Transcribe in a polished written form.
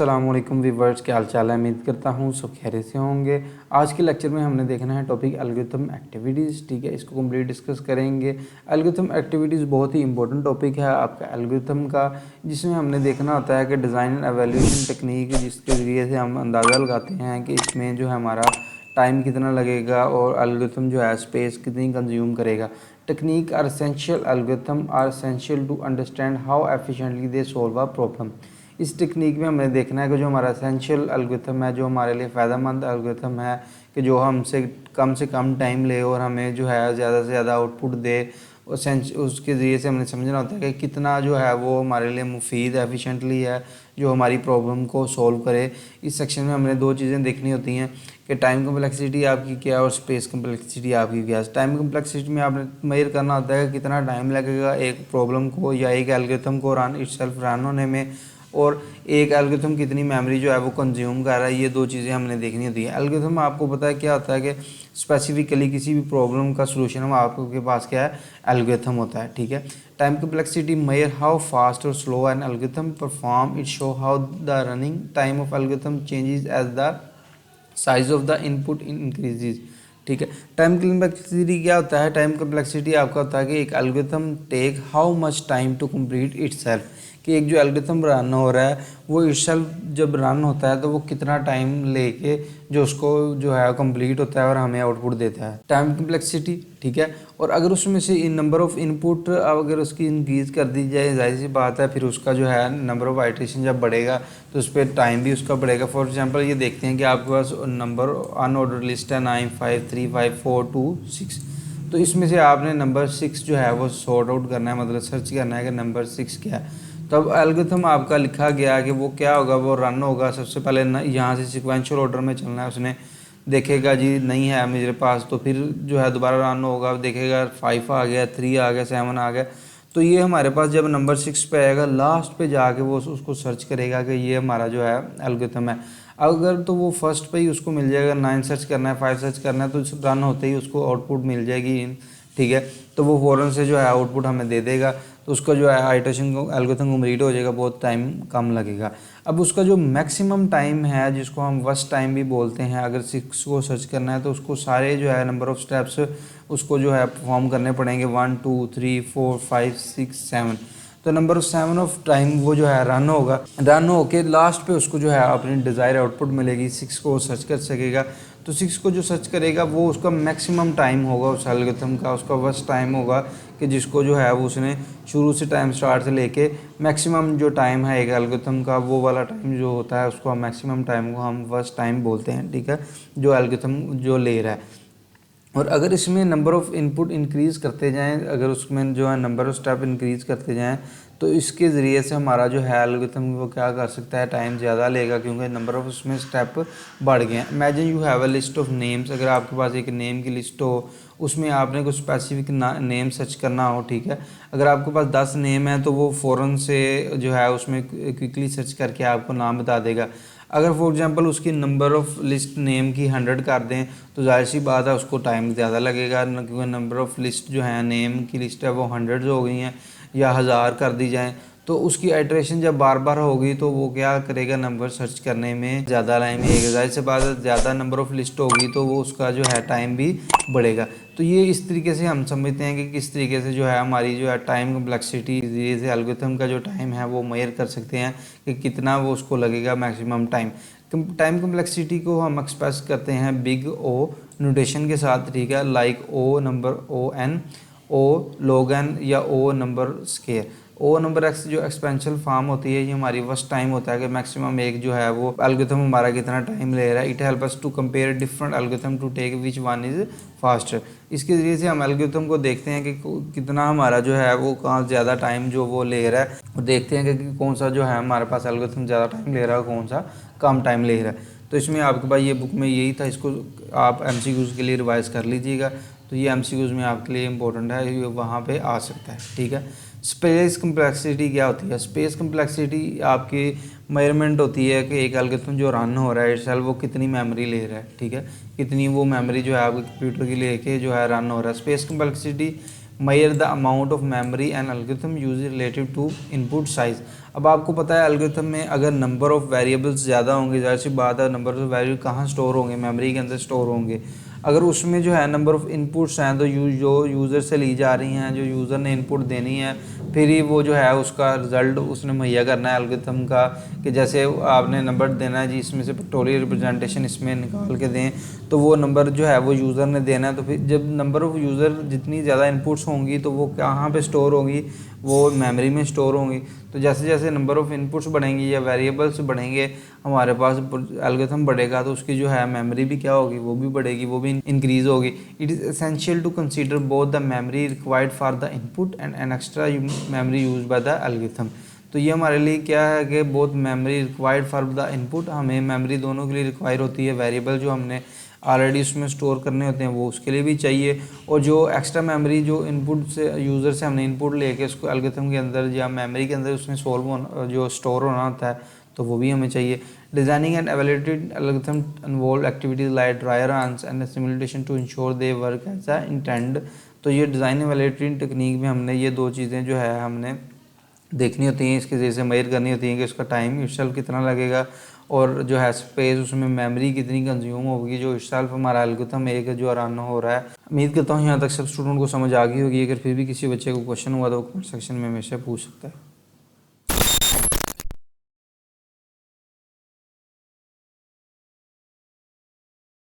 अस्सलामुअलैकुम व्यूअर्स, क्या हाल चाल है। उम्मीद करता हूँ सब खैरियत से होंगे। आज के लेक्चर में हमने देखना है टॉपिक एल्गोरिथम एक्टिविटीज़। ठीक है, इसको कंप्लीट डिस्कस करेंगे। एल्गोरिथम एक्टिविटीज़ बहुत ही इंपॉर्टेंट टॉपिक है आपका एल्गोरिथम का, जिसमें हमने देखना होता है कि डिज़ाइन एंड एवेल्यूएशन टेक्निक, जिसके ज़रिए से हम अंदाज़ा लगाते हैं कि इसमें जो है हमारा टाइम कितना लगेगा और एल्गोरिथम जो है स्पेस कितनी कंज्यूम करेगा। Technique are essential, algorithm are essential to understand how efficiently they solve a problem. इस टेक्निक में हमें देखना है कि जो हमारा एसेंशियल एल्गोरिथम है, जो हमारे लिए फ़ायदेमंद एल्गोरिथम है, कि जो हमसे कम टाइम ले और हमें जो है ज़्यादा से ज़्यादा आउटपुट दे, उसके ज़रिए से हमने समझना होता है कि कितना जो है वो हमारे लिए मुफीद एफिशिएंटली है, जो हमारी प्रॉब्लम को सॉल्व करे। इस सेक्शन में हमने दो चीज़ें देखनी होती हैं कि टाइम कम्प्लेक्सिटी आपकी क्या है और स्पेस कम्प्लेक्सिटी आपकी क्या है। टाइम कम्प्लेक्सिटी में आपने मेजर करना होता है कि कितना टाइम लगेगा एक प्रॉब्लम को या एक एल्गोरिथम को इटसेल्फ रन होने में, और एक एल्गोरिथम कितनी मेमोरी जो है वो कंज्यूम कर रहा है। ये दो चीज़ें हमने देखनी होती है। एल्गोरिथम आपको पता है क्या होता है कि स्पेसिफिकली किसी भी प्रॉब्लम का सलूशन हम आपके पास क्या है, एल्गोरिथम होता है। ठीक है, time complexity measure how fast और slow an algorithm perform, it show how the running time of algorithm changes as the size of the input increases. ठीक है, टाइम कम्प्लेक्सिटी क्या होता है। टाइम कम्प्लेक्सिटी आपका होता है कि एक algorithm take how much time to complete itself, कि एक जो एल्गोरिथम रन हो रहा है वो इटसेल्फ जब रन होता है तो वो कितना टाइम लेके जो उसको जो है कंप्लीट होता है और हमें आउटपुट देता है। टाइम कम्प्लेक्सिटी, ठीक है। और अगर उसमें से इन नंबर ऑफ इनपुट अगर उसकी इंक्रीज़ कर दी जाए, जाहिर सी बात है फिर उसका जो है नंबर ऑफ आइट्रेशन जब बढ़ेगा तो उस पर टाइम भी उसका बढ़ेगा। फॉर एग्जांपल ये देखते हैं कि आपके पास नंबर अनऑर्डर लिस्ट है 9 5 3 5 4 2 6, तो इसमें से आपने नंबर 6 जो है वो सॉर्ट आउट करना है, मतलब सर्च करना है कि नंबर 6 क्या है। तब एल्गोरिथम आपका लिखा गया कि वो क्या होगा, वो रन होगा। सबसे पहले यहाँ से सिक्वेंशियल ऑर्डर में चलना है, उसने देखेगा जी नहीं है मेरे पास, तो फिर जो है दोबारा रन होगा, देखेगा 5 आ गया, 3 आ गया, 7 आ गया। तो ये हमारे पास जब नंबर 6 पे आएगा लास्ट पे जाके वो उसको सर्च करेगा कि ये हमारा जो है एल्गोरिथम है। अगर तो वो फर्स्ट पे ही उसको मिल जाएगा, 9 सर्च करना है, 5 सर्च करना है, तो रन होते ही उसको आउटपुट मिल जाएगी। ठीक है, तो वो फ़ौरन से जो है आउटपुट हमें दे देगा, तो उसका जो है आइट्रेशन को एल्गोरिथम कंप्लीट हो जाएगा, बहुत टाइम कम लगेगा। अब उसका जो मैक्सिमम टाइम है, जिसको हम वर्स्ट टाइम भी बोलते हैं, अगर 6 को सर्च करना है तो उसको सारे जो है नंबर ऑफ़ स्टेप्स उसको जो है परफॉर्म करने पड़ेंगे, 1 2 3 4 5 6 7। तो नंबर 7 ऑफ टाइम वो जो है रन होगा, रन होके लास्ट पे उसको जो है अपनी डिज़ायर आउटपुट मिलेगी। 6 को सर्च कर सकेगा, तो 6 को जो सर्च करेगा वो उसका मैक्सिमम टाइम होगा उस एल्गोरिथम का, उसका वर्स्ट टाइम होगा कि जिसको जो है वो उसने शुरू से टाइम स्टार्ट से लेके मैक्सिमम जो टाइम है एक एल्गोरिथम का, वो वाला टाइम जो होता है उसको हम मैक्सिमम टाइम को हम वर्स्ट टाइम बोलते हैं। ठीक है, जो एल्गोरिथम जो ले रहा है। और अगर इसमें नंबर ऑफ़ इनपुट इंक्रीज़ करते जाएं, अगर उसमें जो है नंबर ऑफ़ स्टेप इंक्रीज़ करते जाएं, तो इसके ज़रिए से हमारा जो है एल्गोरिथम वो क्या कर सकता है, टाइम ज़्यादा लेगा, क्योंकि नंबर ऑफ़ उसमें स्टेप बढ़ गए हैं। Imagine you have a list of names, अगर आपके पास एक नेम की लिस्ट हो, उसमें आपने कुछ स्पेसिफिक नेम सर्च करना हो। ठीक है, अगर आपके पास 10 नेम है तो वो फ़ौरन से जो है उसमें क्विकली सर्च करके आपको नाम बता देगा। अगर फॉर एग्जांपल उसकी नंबर ऑफ़ लिस्ट नेम की 100 कर दें तो जाहिर सी बात है उसको टाइम ज़्यादा लगेगा, क्योंकि नंबर ऑफ़ लिस्ट जो है नेम की लिस्ट है वो 100 हो गई हैं, या 1000 कर दी जाएँ, तो उसकी आइट्रेशन जब बार बार होगी तो वो क्या करेगा, नंबर सर्च करने में ज़्यादा टाइम लगेगा। जाहिर सी बात है ज़्यादा नंबर ऑफ़ लिस्ट होगी तो वो उसका जो है टाइम भी बढ़ेगा। तो ये इस तरीके से हम समझते हैं कि किस तरीके से जो है हमारी जो है टाइम कम्प्लेक्सिटी, जैसे एल्गोरिथम का जो टाइम है वो मेजर कर सकते हैं कि कितना वो उसको लगेगा मैक्सिमम टाइम। टाइम कम्प्लेक्सिटी को हम एक्सप्रेस करते हैं बिग ओ नोटेशन के साथ। ठीक है, like O number O N, O log N, या O number square. O number X जो एक्सपेंशियल फॉर्म होती है, ये हमारी फर्स्ट टाइम होता है कि मैक्सिमम एक जो है वो एल्गोरिथम हमारा कितना टाइम ले रहा है। It help us to compare different algorithm to take which one is faster. इसके ज़रिए से हम एल्गोरिथम को देखते हैं कि कितना हमारा जो है वो कहाँ ज़्यादा टाइम जो वो ले रहा है, और देखते हैं कि कौन सा जो है हमारे पास एल्गोरिथम ज़्यादा टाइम ले रहा है, कौन सा कम टाइम ले रहा है। तो इसमें आपके पास ये बुक में यही था, इसको आप एमसीक्यूज़ के लिए रिवाइज कर लीजिएगा। तो ये एमसीक्यूज़ में आपके लिए इंपॉर्टेंट है, ये वहाँ पे आ सकता है। ठीक है, स्पेस कम्प्लेक्सिटी क्या होती है। स्पेस कम्प्लेक्सिटी आपकी मेजरमेंट होती है कि एक एल्गोरिथम जो रन हो रहा है इटसेल्फ वो कितनी मेमोरी ले रहा है। ठीक है, कितनी वो मेमोरी जो है आपके कंप्यूटर की लेके जो है रन हो रहा है। Space complexity measure the amount of memory an algorithm uses relative to input size। अब आपको पता है एल्गोरिथम में अगर नंबर ऑफ़ वेरिएबल्स ज़्यादा होंगे, ज़ाहिर सी बात है नंबर ऑफ़ वेरिएबल कहाँ स्टोर होंगे, मेमोरी के अंदर स्टोर होंगे। अगर उसमें जो है नंबर ऑफ़ इनपुट्स हैं तो जो यूज़र से ली जा रही हैं, जो यूज़र ने इनपुट देनी है, फिर ही वो जो है उसका रिज़ल्ट उसने मुहैया करना है एल्गोरिथम का, कि जैसे आपने नंबर देना है जी, इसमें से पिक्टोरियल रिप्रेजेंटेशन इसमें निकाल के दें, तो वो नंबर जो है वो यूज़र ने देना है। तो फिर जब नंबर ऑफ़ यूज़र जितनी ज़्यादा इनपुट्स होंगी तो वो कहाँ पे स्टोर होंगी, वो मेमोरी में स्टोर होंगी। तो जैसे जैसे नंबर ऑफ़ इनपुट्स बढ़ेंगी या वेरिएबल्स बढ़ेंगे, हमारे पास एल्गोरिथम बढ़ेगा, तो उसकी जो है मेमोरी भी क्या होगी, वो भी बढ़ेगी, वो भी इंक्रीज़ होगी। It is essential to consider both the memory required for the input and an extra memory use by the algorithm. तो ये हमारे लिए क्या है कि both memory required for the input, हमें मेमोरी दोनों के लिए रिक्वायर होती है, वेरिएबल जो हमने ऑलरेडी उसमें स्टोर करने होते हैं वो उसके लिए भी चाहिए, और जो एक्स्ट्रा मेमोरी जो इनपुट से यूज़र से हमने इनपुट लेके उसको एल्गोरिथम के अंदर या मेमोरी के अंदर उसमें सोल्व होना जो स्टोर होना होता है, तो वो भी हमें चाहिए। Designing and evaluated algorithm involve activities like try runs and simulation to ensure they work as a intend. तो ये डिज़ाइन एवेल्यूएटेड टेक्निक में हमने ये दो चीज़ें जो है हमने देखनी होती हैं, इसके जैसे मेजर करनी होती है कि उसका टाइम इटसेल्फ कितना लगेगा, और जो है स्पेस उसमें मेमोरी कितनी कंज्यूम होगी, जो इटसेल्फ हमारा एल्गोरिथम एक जो रन हो रहा है। उम्मीद करता हूँ यहाँ तक सब स्टूडेंट को समझ आ गई होगी। अगर फिर भी किसी बच्चे को क्वेश्चन हुआ तो वो कमेंट सेक्शन में हमेशा पूछ सकता है।